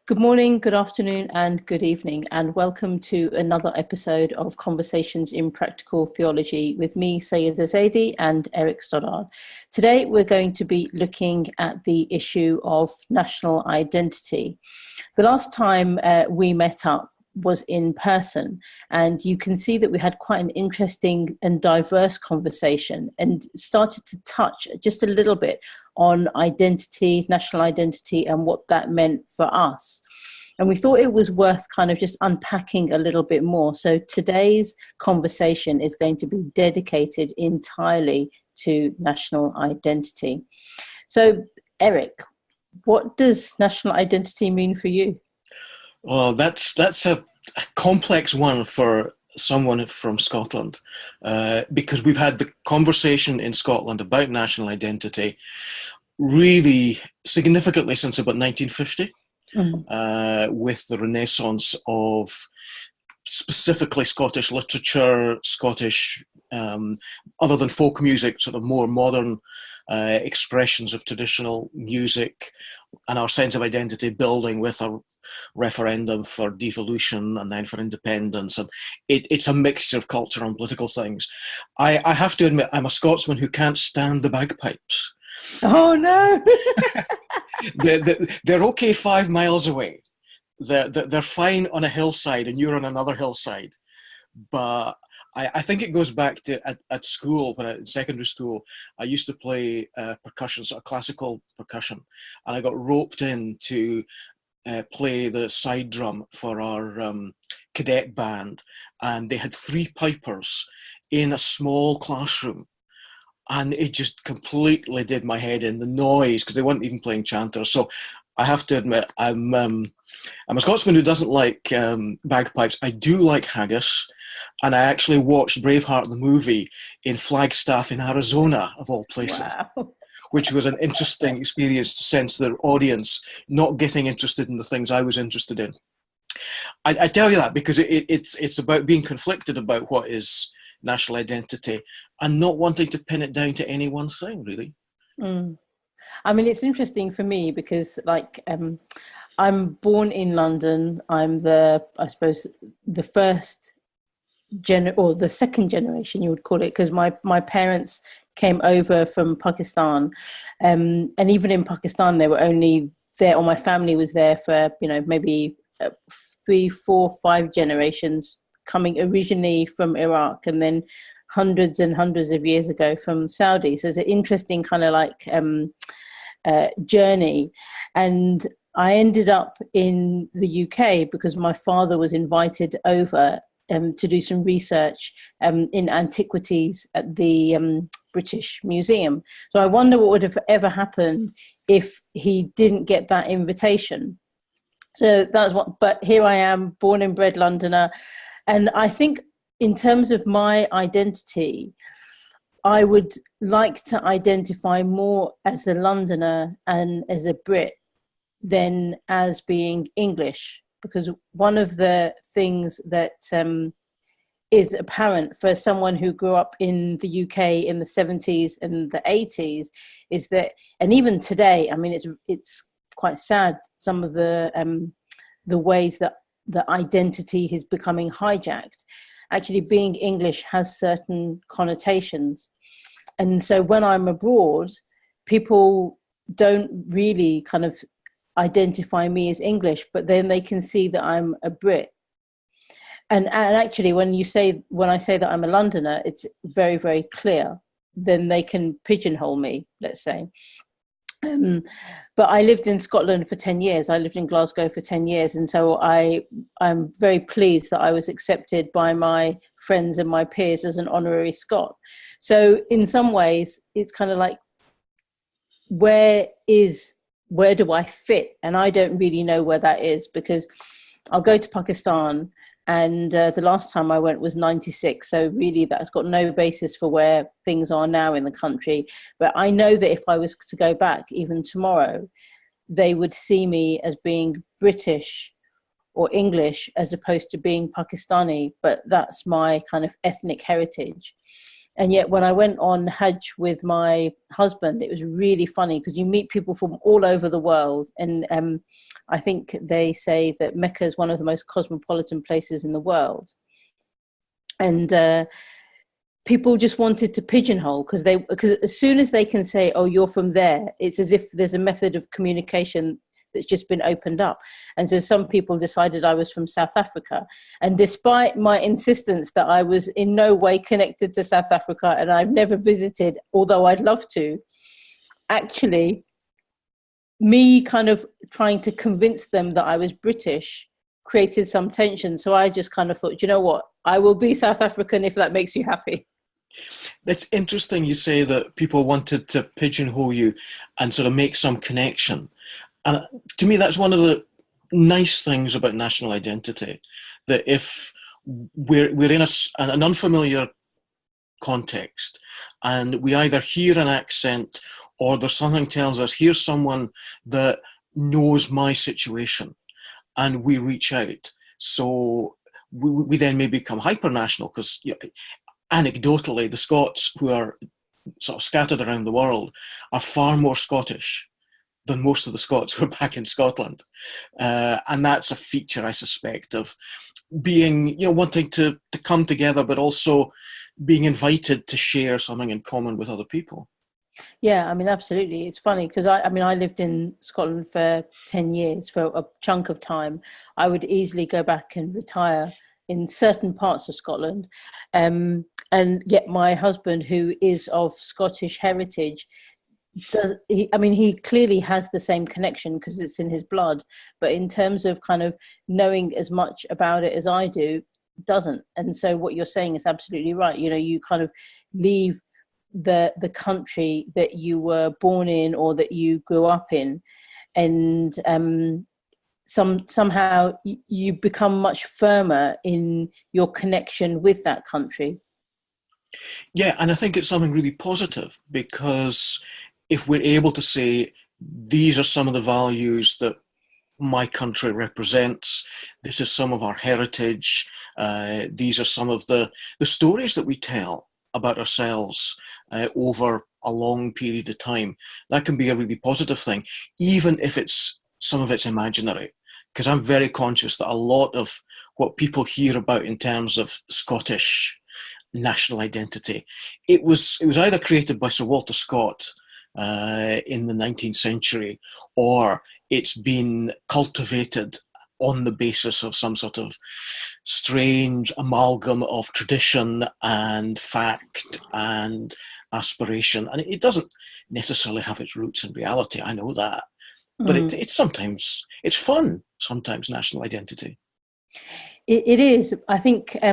Good morning, good afternoon, and good evening, and welcome to another episode of Conversations in Practical Theology with me, Saiyyidah Zaidi and Eric Stoddart. Today, we're going to be looking at the issue of national identity. The last time we met up was in person, and you can see that we had quite an interesting and diverse conversation and started to touch just a little bit on identity, national identity, and what that meant for us. And we thought it was worth kind of just unpacking a little bit more. So today's conversation is going to be dedicated entirely to national identity. So, Eric, what does national identity mean for you? Well, that's a complex one for someone from Scotland, because we've had the conversation in Scotland about national identity really significantly since about 1950, with the renaissance of specifically Scottish literature, Scottish, other than folk music, sort of more modern expressions of traditional music, and our sense of identity building with a referendum for devolution and then for independence. And it's a mixture of culture and political things. I have to admit, I'm a Scotsman who can't stand the bagpipes. Oh, no. They're okay 5 miles away. They're fine on a hillside and you're on another hillside. But I think it goes back to at school, when in secondary school, I used to play percussion, sort of classical percussion, and I got roped in to play the side drum for our cadet band, and they had 3 pipers in a small classroom, and it just completely did my head in, the noise, because they weren't even playing chanters. So I have to admit, I'm a Scotsman who doesn't like bagpipes. I do like haggis. And I actually watched Braveheart, the movie, in Flagstaff in Arizona, of all places, Wow. which was an interesting experience to sense the audience not getting interested in the things I was interested in. I tell you that because it's about being conflicted about what is national identity and not wanting to pin it down to any one thing, really. I mean, it's interesting for me because, I'm born in London. I'm I suppose, the first or the second generation, you would call it, because my parents came over from Pakistan, and even in Pakistan they were only there, or my family was there for maybe 3, 4, 5 generations, coming originally from Iraq and then hundreds and hundreds of years ago from Saudi. So it's an interesting kind of journey. And I ended up in the UK because my father was invited over to do some research in antiquities at the British Museum. So I wonder what would have ever happened if he didn't get that invitation. So that's but here I am, born and bred Londoner. And I think in terms of my identity, I would like to identify more as a Londoner and as a Brit than as being English. Because one of the things that is apparent for someone who grew up in the UK in the 70s and the 80s is that, and even today, I mean, it's quite sad, some of the ways that the identity is becoming hijacked. Actually, being English has certain connotations. And so when I'm abroad, people don't really kind of identify me as English, but then they can see that I'm a Brit. And actually, when I say that I'm a Londoner, it's very, very clear. Then they can pigeonhole me, let's say. But I lived in Scotland for 10 years. I lived in Glasgow for 10 years. And so I'm very pleased that I was accepted by my friends and my peers as an honorary Scot. So in some ways, it's kind of like, where do I fit? And I don't really know where that is, because I'll go to Pakistan, and the last time I went was 96. So really that's got no basis for where things are now in the country. But I know that if I was to go back even tomorrow, they would see me as being British or English as opposed to being Pakistani. But that's my kind of ethnic heritage. And yet when I went on Hajj with my husband, it was really funny because you meet people from all over the world. And I think they say that Mecca is one of the most cosmopolitan places in the world. And people just wanted to pigeonhole because as soon as they can say, oh, you're from there, it's as if there's a method of communication that's just been opened up. And so some people decided I was from South Africa. And despite my insistence that I was in no way connected to South Africa and I've never visited, although I'd love to, actually, me kind of trying to convince them that I was British created some tension. So I just kind of thought, you know what, I will be South African if that makes you happy. It's interesting you say that people wanted to pigeonhole you and sort of make some connection. And to me, that's one of the nice things about national identity, that if we're in an unfamiliar context and we either hear an accent or there's something tells us, here's someone that knows my situation, and we reach out. So we then may become hyper-national because, anecdotally, the Scots who are sort of scattered around the world are far more Scottish than most of the Scots who are back in Scotland. And that's a feature, I suspect, of being, wanting to come together, but also being invited to share something in common with other people. Yeah, I mean, absolutely. It's funny because I lived in Scotland for 10 years, for a chunk of time. I would easily go back and retire in certain parts of Scotland. And yet my husband, who is of Scottish heritage, he clearly has the same connection because it's in his blood. But in terms of kind of knowing as much about it as I do, doesn't. And so what you're saying is absolutely right. You kind of leave the country that you were born in or that you grew up in, and somehow you become much firmer in your connection with that country. Yeah, and I think it's something really positive, because if we're able to say, these are some of the values that my country represents, this is some of our heritage, these are some of the stories that we tell about ourselves over a long period of time, that can be a really positive thing, even if some of it's imaginary. Because I'm very conscious that a lot of what people hear about in terms of Scottish national identity, it was either created by Sir Walter Scott in the 19th century, or it's been cultivated on the basis of some sort of strange amalgam of tradition and fact and aspiration. And it doesn't necessarily have its roots in reality, I know that. But it's fun, sometimes, national identity. It is. I think, I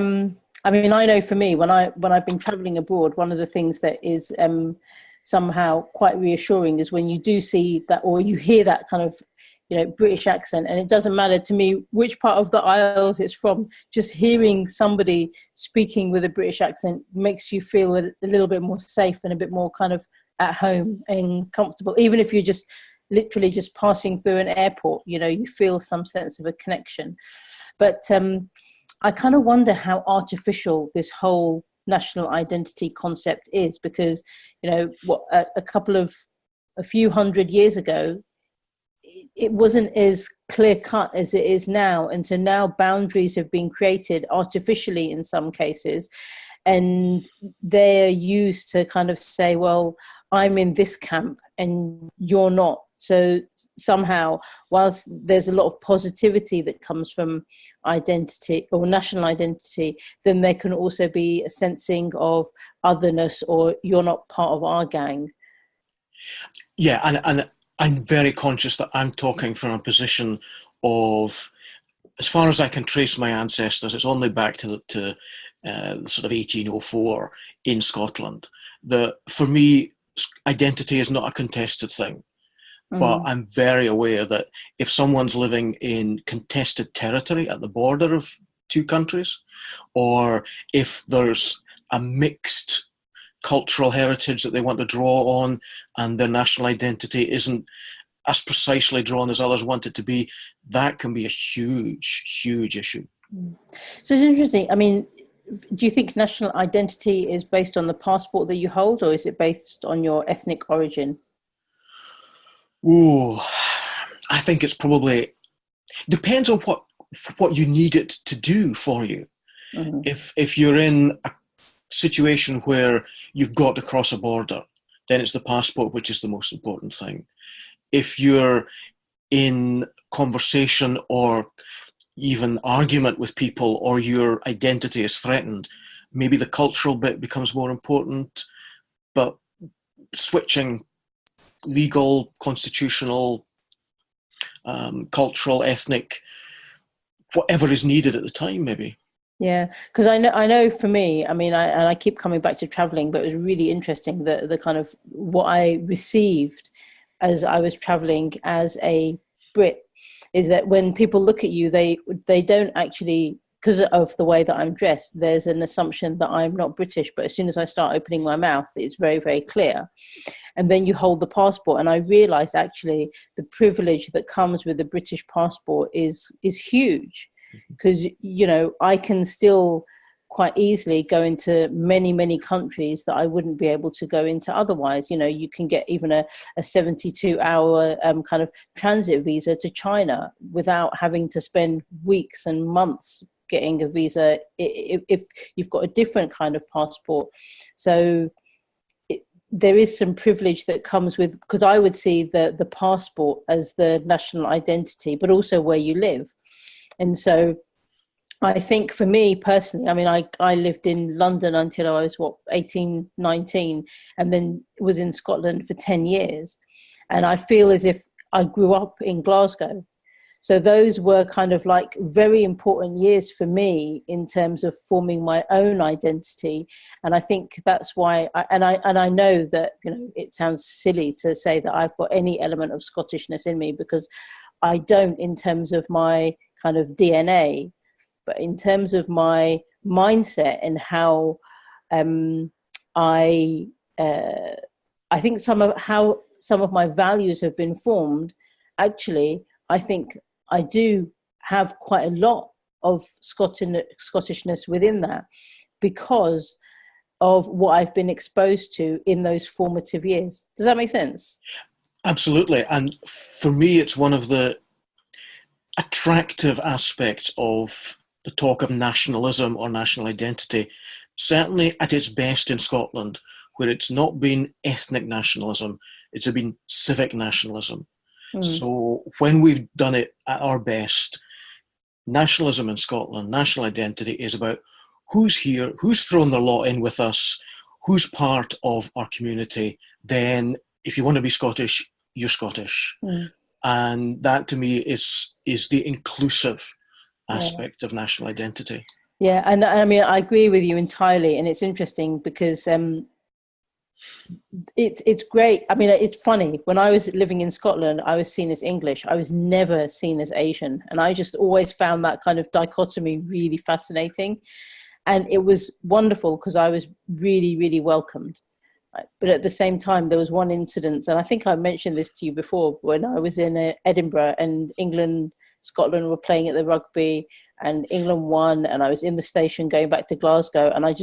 know for me, when I've been traveling abroad, one of the things that is somehow quite reassuring is when you do see that, or you hear that kind of, British accent, and it doesn't matter to me which part of the Isles it's from, just hearing somebody speaking with a British accent makes you feel a little bit more safe and a bit more kind of at home and comfortable. Even if you're just literally just passing through an airport, you feel some sense of a connection. But I kind of wonder how artificial this whole national identity concept is, because, a few hundred years ago, it wasn't as clear cut as it is now. And so now boundaries have been created artificially in some cases, and they're used to kind of say, well, I'm in this camp and you're not. So somehow, whilst there's a lot of positivity that comes from identity or national identity, then there can also be a sensing of otherness, or you're not part of our gang. Yeah, and I'm very conscious that I'm talking from a position of, as far as I can trace my ancestors, it's only back to sort of 1804 in Scotland. For me, identity is not a contested thing. But I'm very aware that if someone's living in contested territory at the border of two countries, or if there's a mixed cultural heritage that they want to draw on and their national identity isn't as precisely drawn as others want it to be, that can be a huge, huge issue. So it's interesting. I mean, do you think national identity is based on the passport that you hold, or is it based on your ethnic origin? Ooh, I think it's probably depends on what you need it to do for you. Mm-hmm. If you're in a situation where you've got to cross a border, then it's the passport which is the most important thing. If you're in conversation or even argument with people, or your identity is threatened, maybe the cultural bit becomes more important. But switching legal, constitutional, cultural, ethnic, whatever is needed at the time, maybe. Yeah, because I know for me, I mean, I keep coming back to traveling, but it was really interesting the kind of what I received as I was traveling as a Brit is that when people look at you, they don't actually, because of the way that I'm dressed, there's an assumption that I'm not British. But as soon as I start opening my mouth, it's very, very clear. And then you hold the passport, and I realized actually the privilege that comes with the British passport is huge, because I can still quite easily go into many countries that I wouldn't be able to go into otherwise. You can get even a 72-hour kind of transit visa to China without having to spend weeks and months getting a visa if you've got a different kind of passport. So there is some privilege that comes with, because I would see the passport as the national identity, but also where you live. And so I think for me personally, I mean, I lived in London until I was 18, 19, and then was in Scotland for 10 years. And I feel as if I grew up in Glasgow. So those were kind of like very important years for me in terms of forming my own identity. And I think that's why I know that, it sounds silly to say that I've got any element of Scottishness in me, because I don't in terms of my kind of DNA. But in terms of my mindset and how I think some of my values have been formed, actually, I think I do have quite a lot of Scottishness within that, because of what I've been exposed to in those formative years. Does that make sense? Absolutely. And for me, it's one of the attractive aspects of the talk of nationalism or national identity, certainly at its best in Scotland, where it's not been ethnic nationalism, it's been civic nationalism. So when we've done it at our best, nationalism in Scotland, national identity, is about who's here, who's thrown their lot in with us, who's part of our community. Then if you want to be Scottish, you're Scottish. And that to me is the inclusive aspect of national identity. Yeah, and I mean, I agree with you entirely. And it's interesting because it's great. I mean, it's funny. When I was living in Scotland, I was seen as English. I was never seen as Asian. And I just always found that kind of dichotomy really fascinating. And it was wonderful because I was really, really welcomed. But at the same time, there was one incident, and I think I mentioned this to you before, when I was in Edinburgh and Scotland were playing at the rugby, and England won, and I was in the station going back to Glasgow, and I've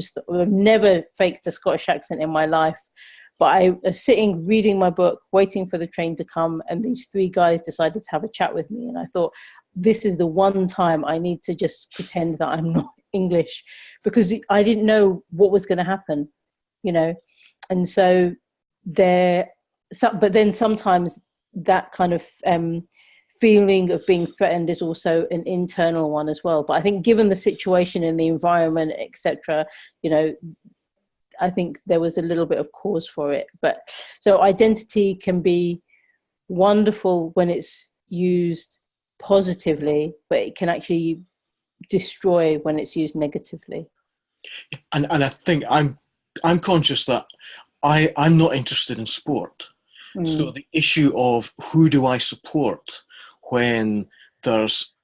never faked a Scottish accent in my life. But I was sitting, reading my book, waiting for the train to come, and these three guys decided to have a chat with me. And I thought, this is the one time I need to just pretend that I'm not English, because I didn't know what was going to happen, And so but then sometimes that kind of feeling of being threatened is also an internal one as well. But I think given the situation and the environment, etc., I think there was a little bit of cause for it. But so identity can be wonderful when it's used positively, but it can actually destroy when it's used negatively. And I think I'm conscious that I'm not interested in sport. So the issue of who do I support when there's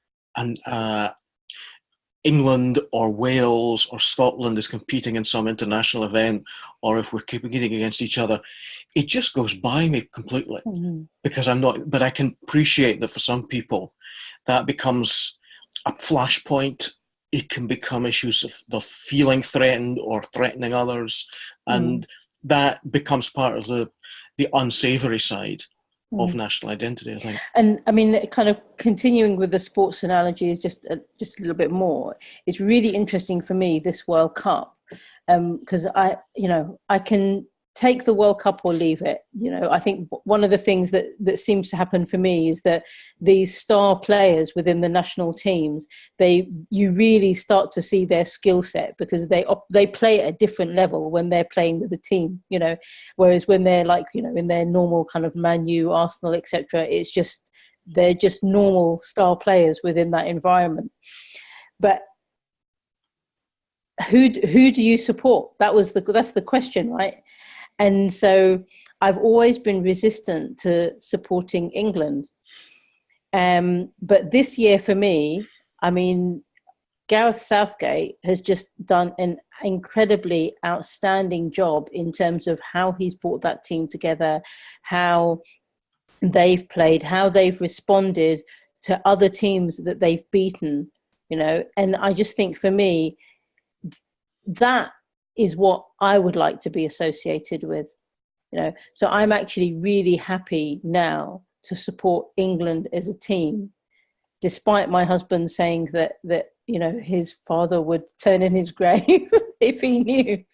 England or Wales or Scotland is competing in some international event, or if we're competing against each other, it just goes by me completely, because I'm not, but I can appreciate that for some people that becomes a flashpoint it can become issues of feeling threatened or threatening others, and that becomes part of the unsavory side of national identity, I think. And I mean, kind of continuing with the sports analogy is just a little bit more. It's really interesting for me, this World Cup, because I can take the World Cup or leave it. I think one of the things that seems to happen for me is that these star players within the national teams, you really start to see their skill set, because they play at a different level when they're playing with the team, whereas when they're like, in their normal kind of Man U, Arsenal, etc., they're just normal star players within that environment. But who do you support? That's the question, right? And so I've always been resistant to supporting England. But this year for me, I mean, Gareth Southgate has just done an incredibly outstanding job in terms of how he's brought that team together, how they've played, how they've responded to other teams that they've beaten, and I just think for me, that is what I would like to be associated with, So I'm actually really happy now to support England as a team, despite my husband saying that his father would turn in his grave if he knew.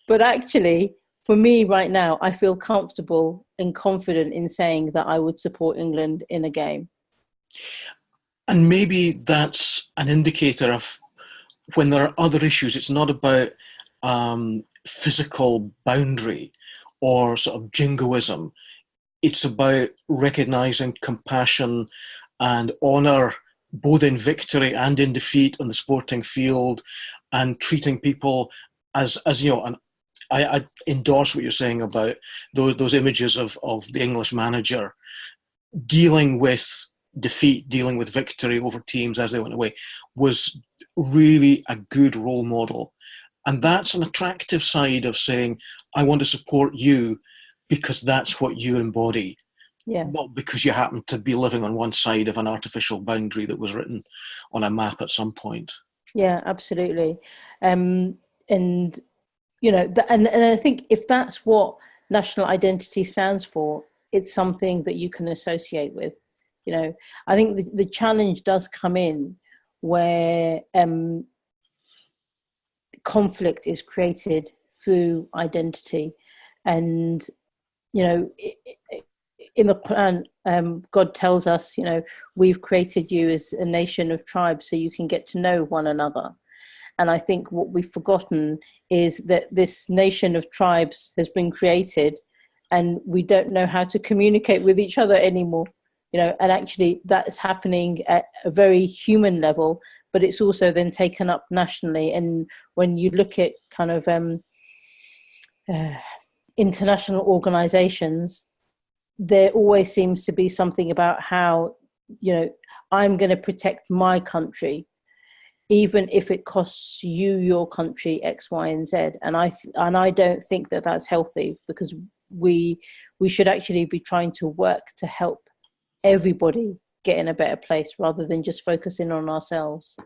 But actually, for me right now, I feel comfortable and confident in saying that I would support England in a game. And maybe that's an indicator of when there are other issues. It's not about physical boundary or sort of jingoism. It's about recognizing compassion and honor, both in victory and in defeat on the sporting field, and treating people as and I endorse what you're saying about those images of the English manager dealing with defeat, dealing with victory over teams as they went away, was really a good role model. And that's an attractive side of saying, I want to support you because that's what you embody. Yeah. Not because you happen to be living on one side of an artificial boundary that was written on a map at some point. Yeah, absolutely. And I think if that's what national identity stands for, it's something that you can associate with. I think the challenge does come in where conflict is created through identity. And, in the Quran, God tells us, we've created you as a nation of tribes so you can get to know one another. And I think what we've forgotten is that this nation of tribes has been created and we don't know how to communicate with each other anymore. And actually that's happening at a very human level, but it's also then taken up nationally. And when you look at kind of international organizations, there always seems to be something about how, I'm going to protect my country, even if it costs you, your country, X, Y, and Z. And I don't think that that's healthy, because we should actually be trying to work to help everybody get in a better place rather than just focusing on ourselves.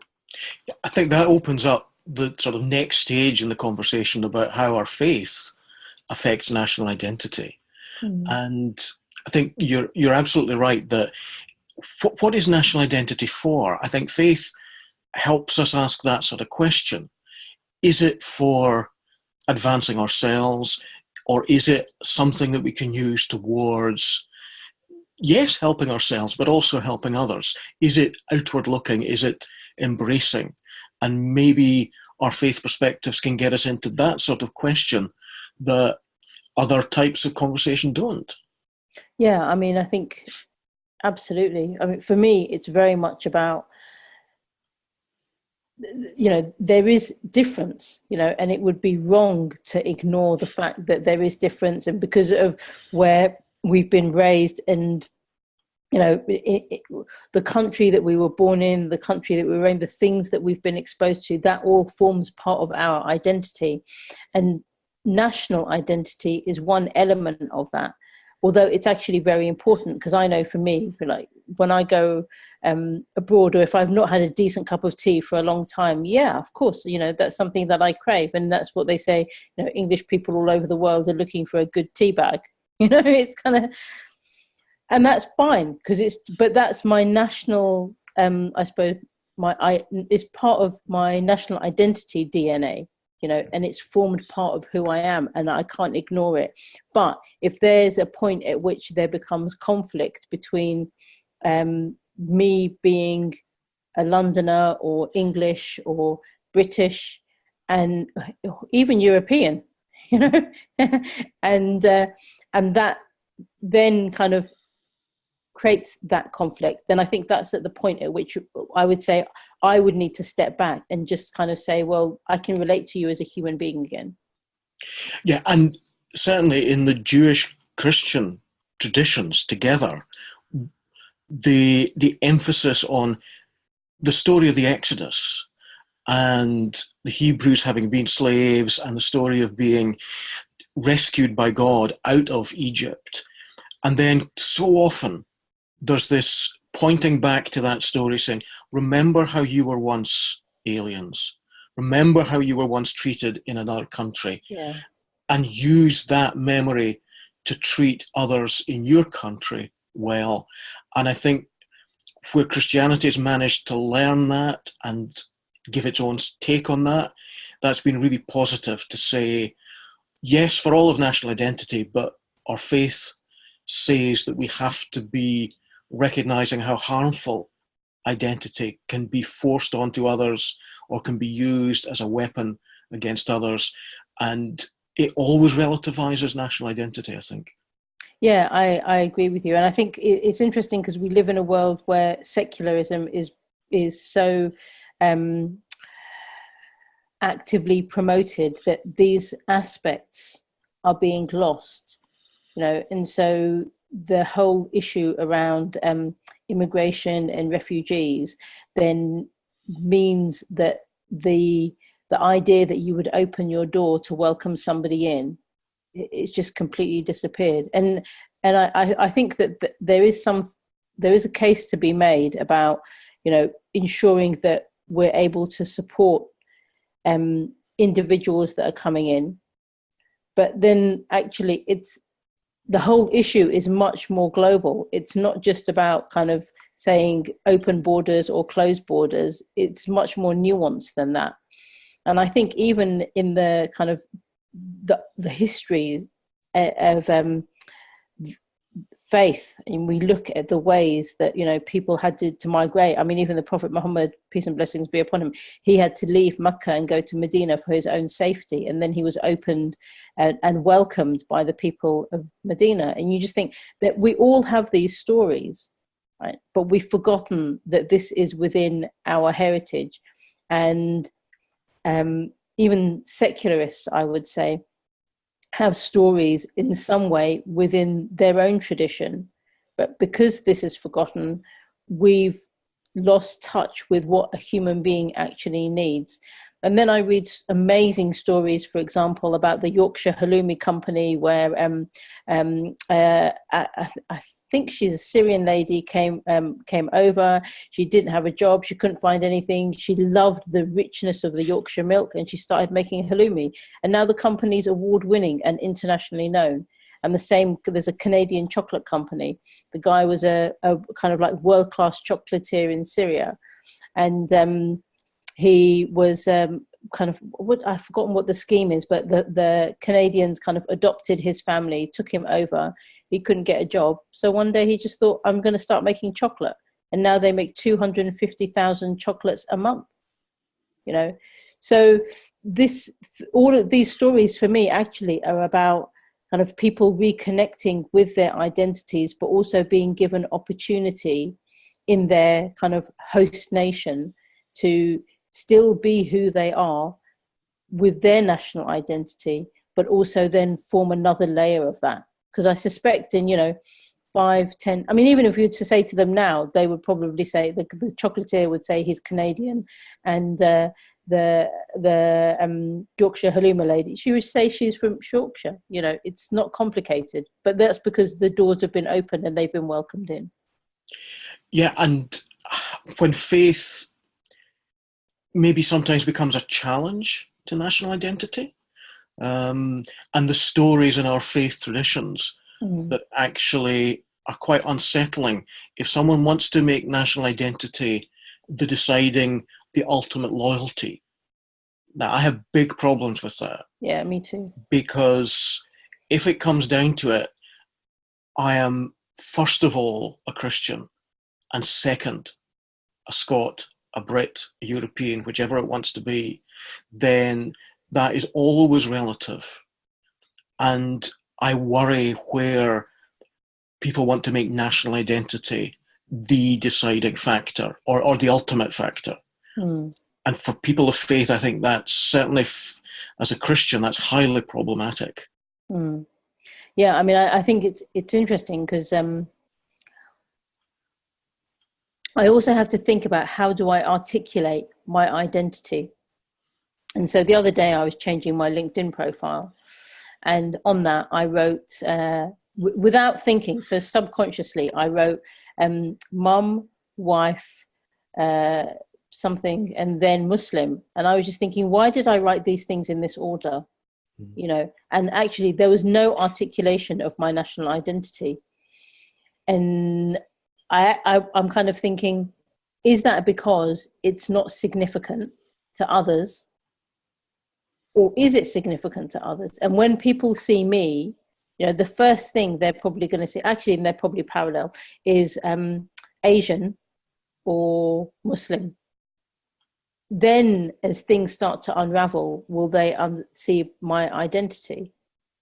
I think that opens up the sort of next stage in the conversation about how our faith affects national identity. And I think you're absolutely right that what is national identity for? I think faith helps us ask that sort of question. Is it for advancing ourselves, or is it something that we can use towards, yes, helping ourselves, but also helping others? Is it outward looking? Is it embracing? And maybe our faith perspectives can get us into that sort of question that other types of conversation don't. Yeah, I mean, I think absolutely. I mean, for me, it's very much about, there is difference, and it would be wrong to ignore the fact that there is difference. And because of where we've been raised and, the country that we were born in, the country that we were in, the things that we've been exposed to, that all forms part of our identity. And national identity is one element of that. although it's actually very important, because I know for me, like when I go abroad, or if I've not had a decent cup of tea for a long time, yeah, of course, that's something that I crave. And that's what they say, English people all over the world are looking for a good tea bag. It's kind of, and that's fine, but that's my national, I suppose, it's part of my national identity DNA, and it's formed part of who I am, and I can't ignore it. But if there's a point at which there becomes conflict between me being a Londoner or English or British and even European, and that then kind of creates that conflict, then I think that's at the point at which I would say I would need to step back and just kind of say, well, I can relate to you as a human being again. Yeah, and certainly in the Jewish Christian traditions together, the emphasis on the story of the Exodus and the Hebrews having been slaves, and the story of being rescued by God out of Egypt. And then so often there's this pointing back to that story saying, remember how you were once aliens. Remember how you were once treated in another country. Yeah. And use that memory to treat others in your country well. And I think where Christianity has managed to learn that and give its own take on that, that's been really positive to say, yes, for all of national identity, but our faith says that we have to be recognizing how harmful identity can be forced onto others or can be used as a weapon against others. And it always relativizes national identity, I think. Yeah, I agree with you. And I think it's interesting because we live in a world where secularism is so actively promoted that these aspects are being lost, and so the whole issue around immigration and refugees then means that the idea that you would open your door to welcome somebody in, it's just completely disappeared. And I think that there is a case to be made about ensuring that we're able to support individuals that are coming in, but then actually the whole issue is much more global. It's not just about kind of saying open borders or closed borders. It's much more nuanced than that. And I think even in the kind of the history of faith, and we look at the ways that people had to migrate. I mean, even the Prophet Muhammad, peace and blessings be upon him, he had to leave Mecca and go to Medina for his own safety, and then he was opened and welcomed by the people of Medina. And you just think that we all have these stories, right? But we've forgotten that this is within our heritage. And even secularists, I would say, have stories in some way within their own tradition. But because this is forgotten, we've lost touch with what a human being actually needs. And then I read amazing stories, for example, about the Yorkshire Halloumi Company, where I think she's a Syrian lady, came over. She didn't have a job. She couldn't find anything. She loved the richness of the Yorkshire milk, and she started making halloumi. And now the company's award-winning and internationally known. And the same, there's a Canadian chocolate company. The guy was a kind of like world-class chocolatier in Syria. And he was kind of, I've forgotten what the scheme is, but the Canadians kind of adopted his family, took him over. He couldn't get a job. So one day he just thought, I'm going to start making chocolate. And now they make 250,000 chocolates a month, So all of these stories for me actually are about kind of people reconnecting with their identities, but also being given opportunity in their kind of host nation to still be who they are with their national identity, but also then form another layer of that. Because I suspect in, 5, 10, I mean, even if you were to say to them now, they would probably say, the chocolatier would say he's Canadian, and the Yorkshire Halima lady, she would say she's from Yorkshire. You know, it's not complicated, but that's because the doors have been opened and they've been welcomed in. Yeah, and when faith maybe sometimes becomes a challenge to national identity, and the stories in our faith traditions that actually are quite unsettling. If someone wants to make national identity the ultimate loyalty, now I have big problems with that. Yeah, me too. Because if it comes down to it, I am first of all a Christian, and second a Scot, a Brit, a European, whichever it wants to be, then that is always relative. And I worry where people want to make national identity the deciding factor or the ultimate factor. And for people of faith, I think that's certainly, as a Christian, that's highly problematic. Yeah, I mean, I think it's interesting because I also have to think about how do I articulate my identity. And so the other day I was changing my LinkedIn profile, and on that I wrote, without thinking, so subconsciously, I wrote mum, wife, something, and then Muslim. And I was just thinking, why did I write these things in this order? You know, and actually there was no articulation of my national identity. And I'm kind of thinking, is that because it's not significant to others? Or is it significant to others? And when people see me, you know, the first thing they're probably going to see, actually, and they're probably parallel, is Asian or Muslim. Then as things start to unravel, will they see my identity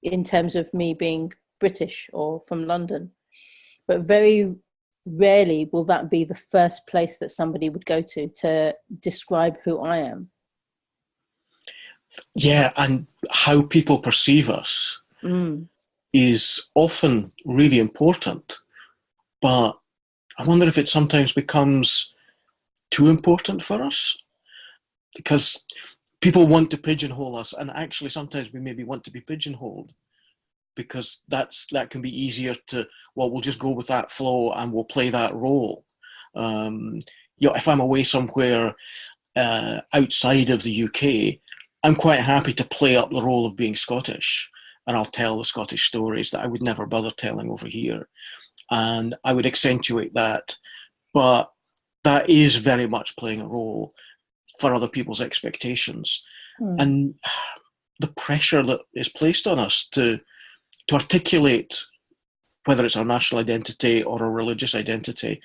in terms of me being British or from London? But very rarely will that be the first place that somebody would go to describe who I am. Yeah, and how people perceive us is often really important. But I wonder if it sometimes becomes too important for us, because people want to pigeonhole us, and actually sometimes we maybe want to be pigeonholed, because that can be easier to, well, we'll just go with that flow and we'll play that role. You know, if I'm away somewhere outside of the UK, I'm quite happy to play up the role of being Scottish, and I'll tell the Scottish stories that I would never bother telling over here, and I would accentuate that. But that is very much playing a role for other people's expectations. And the pressure that is placed on us to articulate, whether it's our national identity or our religious identity,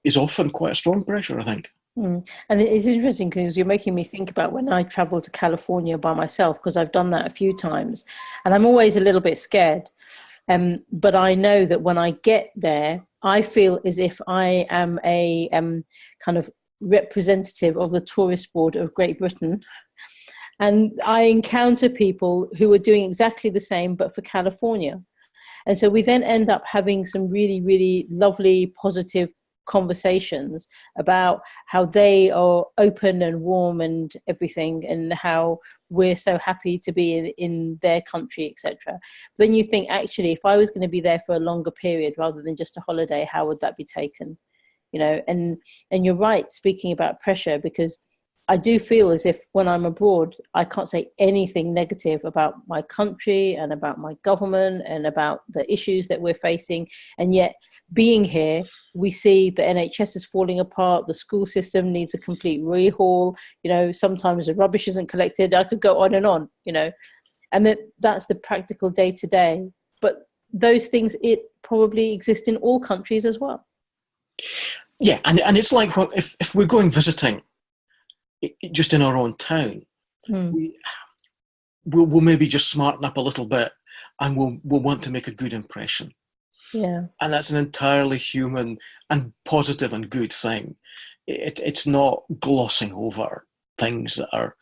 is often quite a strong pressure, I think. And it's interesting because you're making me think about when I travel to California by myself, because I've done that a few times, and I'm always a little bit scared. But I know that when I get there, I feel as if I am a kind of representative of the tourist board of Great Britain. And I encounter people who are doing exactly the same, but for California. And so we then end up having some really, really lovely, positive conversations about how they are open and warm and everything, and how we're so happy to be in their country, etc. Then you think, actually, if I was going to be there for a longer period rather than just a holiday, how would that be taken? You know, and you're right, speaking about pressure, because I do feel as if when I'm abroad, I can't say anything negative about my country and about my government and about the issues that we're facing. And yet being here, we see the NHS is falling apart. The school system needs a complete rehaul. You know, sometimes the rubbish isn't collected. I could go on, you know, and that's the practical day to day. But those things, it probably exist in all countries as well. Yeah. And it's like, well, if we're going visiting, just in our own town, we'll maybe just smarten up a little bit, and we'll want to make a good impression. Yeah. And that's an entirely human and positive and good thing. It's not glossing over things that are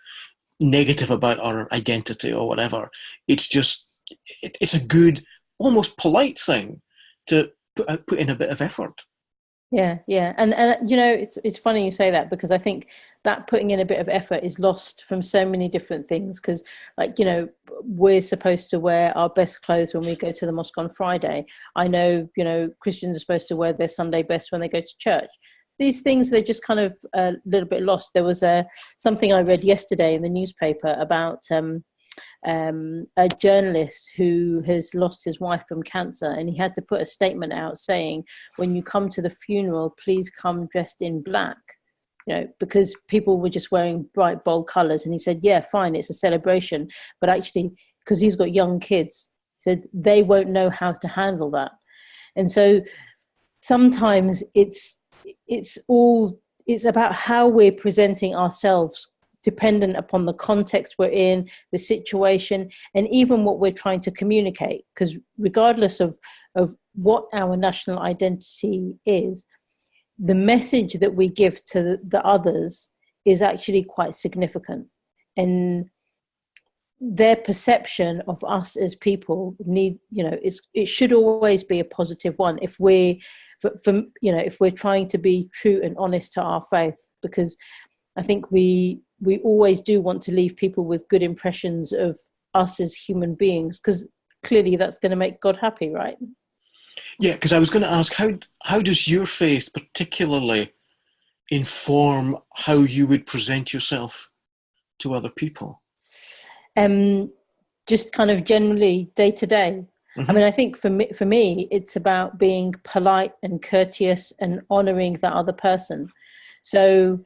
negative about our identity or whatever. It's just, it's a good, almost polite thing to put in a bit of effort. Yeah. And it's funny you say that, because I think that putting in a bit of effort is lost from so many different things. Because, like, we're supposed to wear our best clothes when we go to the mosque on Friday. I know, Christians are supposed to wear their Sunday best when they go to church. These things, they're just kind of a little bit lost. There was something I read yesterday in the newspaper about a journalist who has lost his wife from cancer, and he had to put a statement out saying, when you come to the funeral, please come dressed in black, because people were just wearing bright, bold colors. And he said, yeah, fine, it's a celebration, but actually, because he's got young kids, he said they won't know how to handle that. And so sometimes it's about how we're presenting ourselves, dependent upon the context we're in, the situation, and even what we're trying to communicate. Because regardless of what our national identity is, the message that we give to the others is actually quite significant. And their perception of us as people it should always be a positive one if if we're trying to be true and honest to our faith. Because I think we always do want to leave people with good impressions of us as human beings, because clearly that's going to make God happy, right? Yeah, because I was going to ask, how does your faith particularly inform how you would present yourself to other people? Just kind of generally day to day. Mm-hmm. I mean, I think for me, it's about being polite and courteous and honoring that other person. So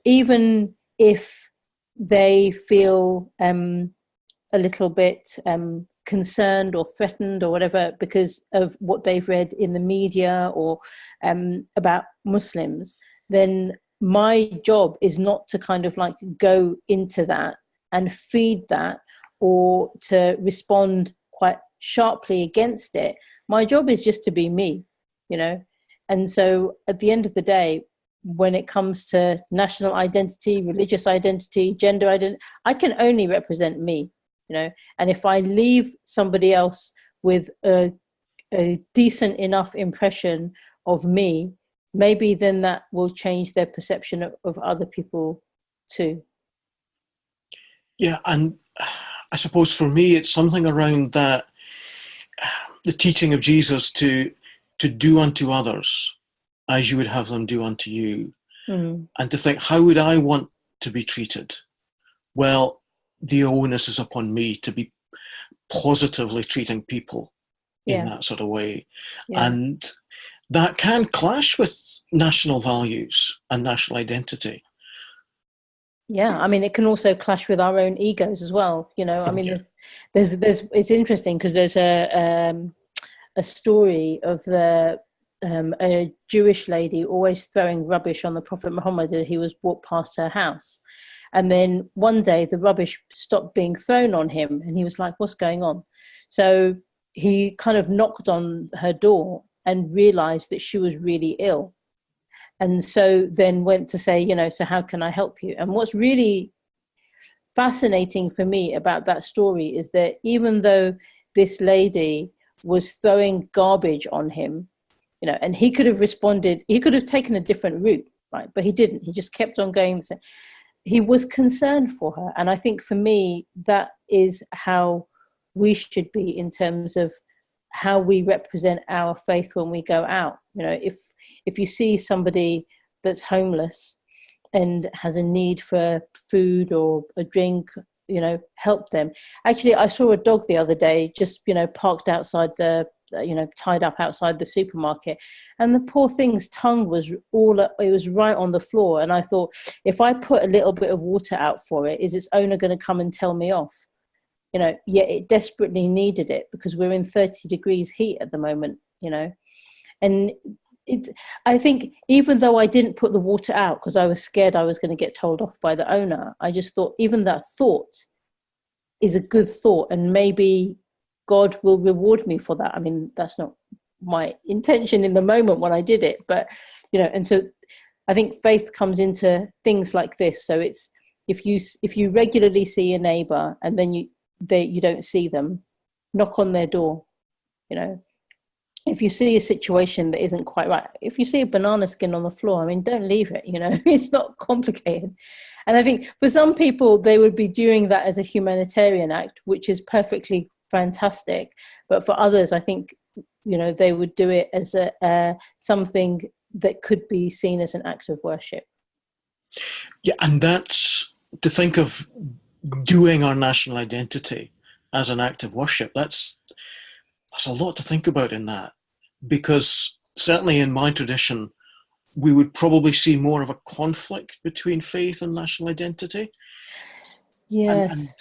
even if they feel a little bit concerned or threatened or whatever because of what they've read in the media or about Muslims, then my job is not to kind of like go into that and feed that or to respond quite sharply against it. My job is just to be me, And so at the end of the day, when it comes to national identity, religious identity, gender identity, I can only represent me, And if I leave somebody else with a decent enough impression of me, maybe then that will change their perception of other people too. Yeah, and I suppose for me, it's something around that, the teaching of Jesus to do unto others as you would have them do unto you. Mm. And to think, how would I want to be treated? Well, the onus is upon me to be positively treating people in that sort of way. Yeah. And that can clash with national values and national identity. Yeah, I mean, it can also clash with our own egos as well. I mean, there's it's interesting because there's a story of a Jewish lady always throwing rubbish on the Prophet Muhammad as he was walked past her house. And then one day the rubbish stopped being thrown on him and he was like, what's going on? So he kind of knocked on her door and realized that she was really ill. And so then went to say, so how can I help you? And what's really fascinating for me about that story is that even though this lady was throwing garbage on him, and he could have responded, he could have taken a different route, right? But he didn't. He just kept on going. He was concerned for her. And I think for me, that is how we should be in terms of how we represent our faith when we go out. If you see somebody that's homeless and has a need for food or a drink, help them. Actually, I saw a dog the other day just, parked outside tied up outside the supermarket, and the poor thing's tongue was it was right on the floor. And I thought, if I put a little bit of water out for it, is its owner going to come and tell me off? Yet it desperately needed it because we're in 30 degrees heat at the moment, and I think even though I didn't put the water out because I was scared I was going to get told off by the owner, I just thought even that thought is a good thought, and maybe God will reward me for that. I mean, that's not my intention in the moment when I did it, but and so I think faith comes into things like this. So it's if you regularly see a neighbor and then you don't see them, knock on their door. if you see a situation that isn't quite right, if you see a banana skin on the floor, I mean, don't leave it, it's not complicated. And I think for some people, they would be doing that as a humanitarian act, which is perfectly fantastic. But for others, I think, they would do it as something that could be seen as an act of worship. Yeah, and that's to think of doing our national identity as an act of worship. That's a lot to think about in that, because certainly in my tradition, we would probably see more of a conflict between faith and national identity. Yes. And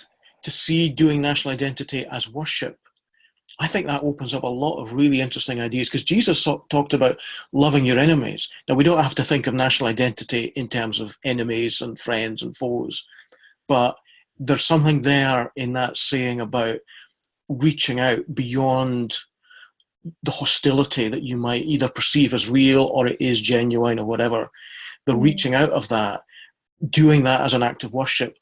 to see doing national identity as worship, I think that opens up a lot of really interesting ideas, because Jesus talked about loving your enemies. Now, we don't have to think of national identity in terms of enemies and friends and foes, but there's something there in that saying about reaching out beyond the hostility that you might either perceive as real or it is genuine or whatever. The reaching out of that, doing that as an act of worship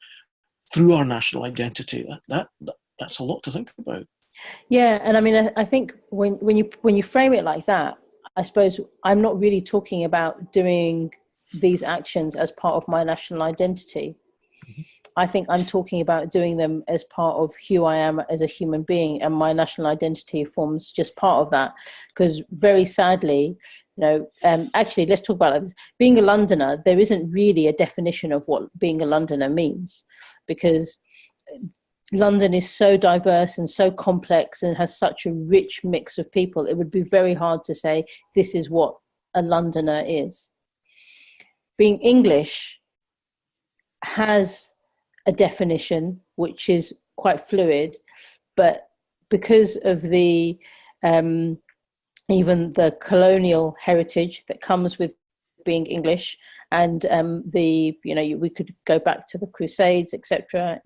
through our national identity, that's a lot to think about. Yeah, and I mean, I think when you frame it like that, I suppose I'm not really talking about doing these actions as part of my national identity. Mm-hmm. I think I'm talking about doing them as part of who I am as a human being, and my national identity forms just part of that. Because very sadly, actually, let's talk about this. Being a Londoner, there isn't really a definition of what being a Londoner means, because London is so diverse and so complex and has such a rich mix of people. It would be very hard to say this is what a Londoner is. Being English has a definition which is quite fluid, but because of the even the colonial heritage that comes with being English, and we could go back to the Crusades, etc.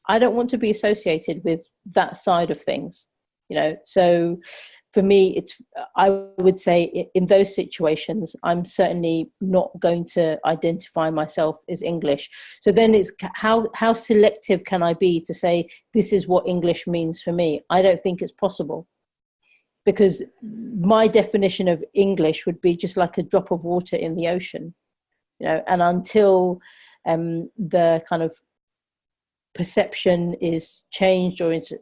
I don't want to be associated with that side of things, So for me, I would say in those situations, I'm certainly not going to identify myself as English. So then it's how selective can I be to say this is what English means for me? I don't think it's possible, because my definition of English would be just like a drop of water in the ocean, and until the kind of perception is changed, or is,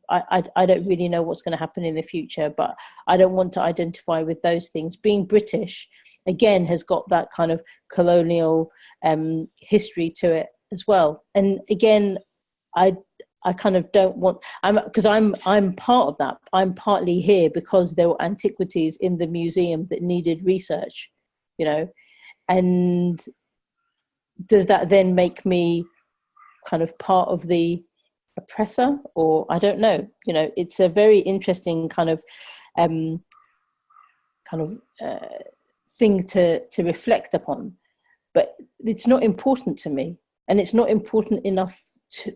I don't really know what's going to happen in the future, but I don't want to identify with those things. Being British, again, has got that kind of colonial history to it as well. And again, I kind of don't want, because I'm part of that. I'm partly here because there were antiquities in the museum that needed research, and does that then make me kind of part of the oppressor? Or I don't know, it's a very interesting kind of thing to reflect upon, but it's not important to me, and it's not important enough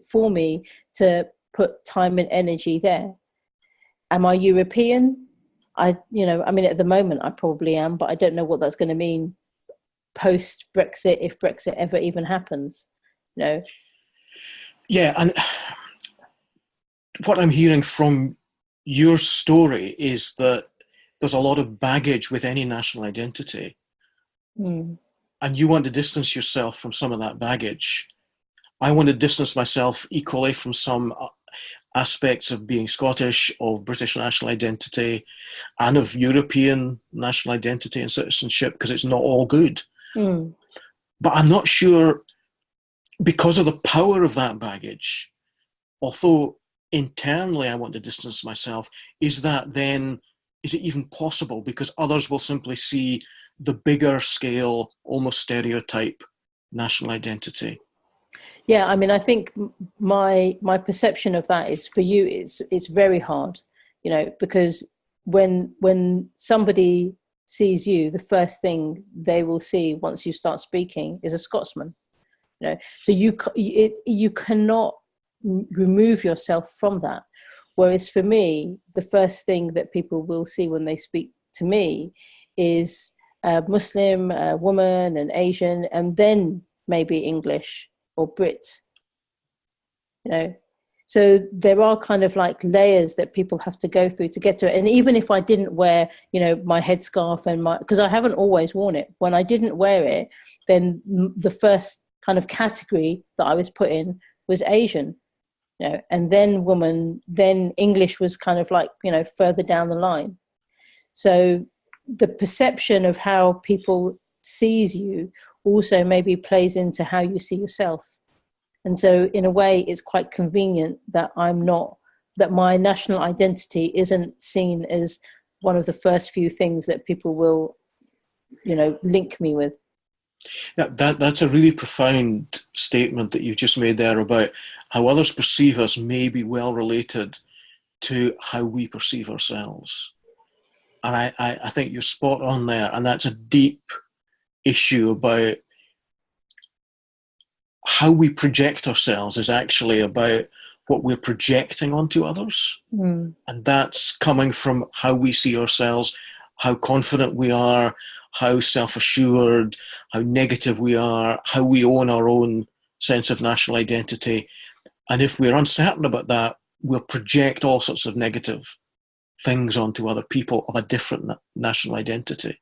for me to put time and energy there. Am I European? At the moment I probably am, but I don't know what that's going to mean post Brexit, if Brexit ever even happens. Yeah, and what I'm hearing from your story is that there's a lot of baggage with any national identity, and you want to distance yourself from some of that baggage. I want to distance myself equally from some aspects of being Scottish, of British national identity, and of European national identity and citizenship, because it's not all good. But I'm not sure, because of the power of that baggage, although internally I want to distance myself, is it even possible? Because others will simply see the bigger scale, almost stereotype national identity. Yeah, I think my perception of that is, for you, it's very hard, because when somebody sees you, the first thing they will see once you start speaking is a Scotsman, so you cannot remove yourself from that. Whereas for me, the first thing that people will see when they speak to me is a Muslim, a woman, an Asian, and then maybe English or Brit, So there are kind of like layers that people have to go through to get to it. And even if I didn't wear, my headscarf and because I haven't always worn it, when I didn't wear it, then the first kind of category that I was put in was Asian, and then woman, then English was kind of like, further down the line. So the perception of how people sees you also maybe plays into how you see yourself. And so in a way, it's quite convenient that that my national identity isn't seen as one of the first few things that people will, link me with. Yeah, that's a really profound statement that you've just made there about how others perceive us may be well related to how we perceive ourselves. And I think you're spot on there. And that's a deep issue about how we project ourselves is actually about what we're projecting onto others. And that's coming from how we see ourselves, how confident we are, how self-assured, how negative we are, how we own our own sense of national identity. And if we're uncertain about that, we'll project all sorts of negative things onto other people of a different national identity.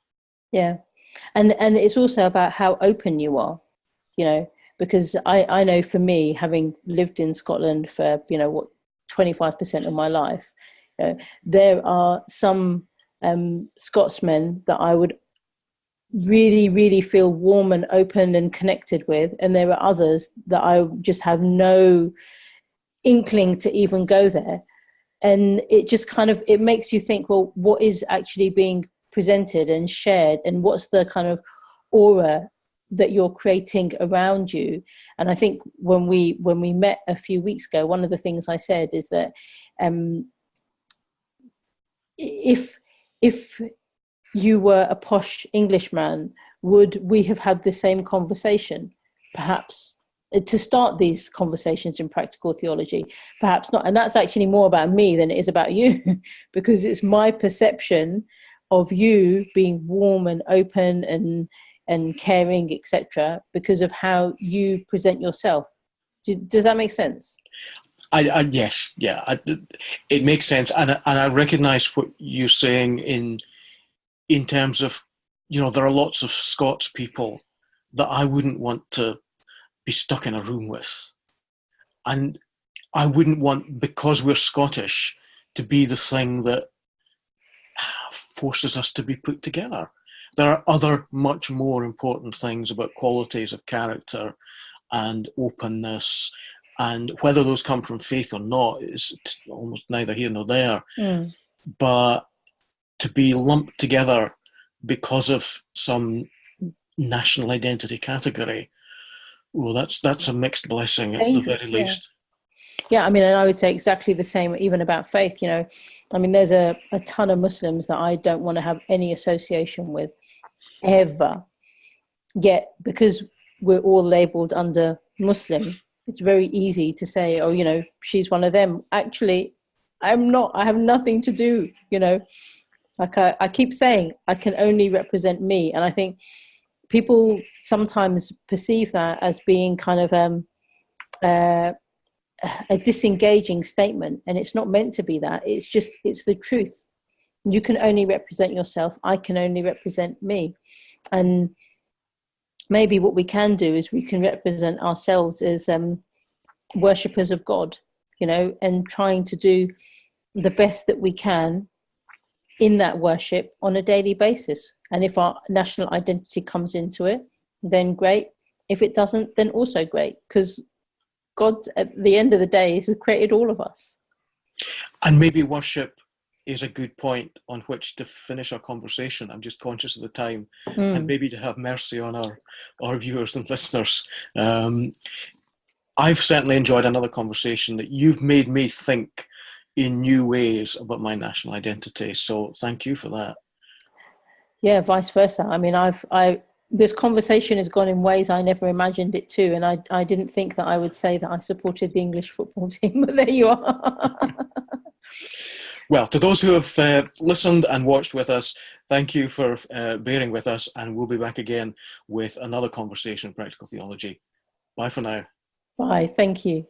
Yeah. And it's also about how open you are, because I know for me, having lived in Scotland for, 25% of my life, there are some Scotsmen that I would really, really feel warm and open and connected with. And there are others that I just have no inkling to even go there. And it just kind of, it makes you think, well, what is actually being presented and shared, and what's the kind of aura that you're creating around you? And I think when we met a few weeks ago, one of the things I said is that if you were a posh Englishman, would we have had the same conversation? Perhaps. To start these conversations in practical theology, perhaps not. And that's actually more about me than it is about you, because it's my perception of you being warm and open and caring, etc., because of how you present yourself. Does that make sense? Yes, yeah, it makes sense, and I recognise what you're saying in terms of, there are lots of Scots people that I wouldn't want to be stuck in a room with, and I wouldn't want, because we're Scottish, to be the thing that forces us to be put together. There are other much more important things about qualities of character and openness, and whether those come from faith or not is almost neither here nor there. But to be lumped together because of some national identity category, well, that's a mixed blessing at the very least. Yeah, I mean, and I would say exactly the same even about faith. I mean, there's a ton of Muslims that I don't want to have any association with ever. Yet, because we're all labeled under Muslim, it's very easy to say, oh, she's one of them. Actually, I'm not. I have nothing to do, Like I keep saying, I can only represent me. And I think people sometimes perceive that as being kind of a disengaging statement, and it's not meant to be that. It's the truth. You can only represent yourself. I can only represent me. And maybe what we can do is we can represent ourselves as worshippers of God, and trying to do the best that we can in that worship on a daily basis. And if our national identity comes into it, then great. If it doesn't, then also great, because God, at the end of the day, has created all of us. And maybe worship is a good point on which to finish our conversation. I'm just conscious of the time, and maybe to have mercy on our viewers and listeners. I've certainly enjoyed another conversation that you've made me think in new ways about my national identity. So thank you for that. Yeah, vice versa. I mean, this conversation has gone in ways I never imagined it to, and I didn't think that I would say that I supported the English football team, but there you are. Well, to those who have listened and watched with us, thank you for bearing with us, and we'll be back again with another conversation in practical theology. Bye for now. Bye. Thank you.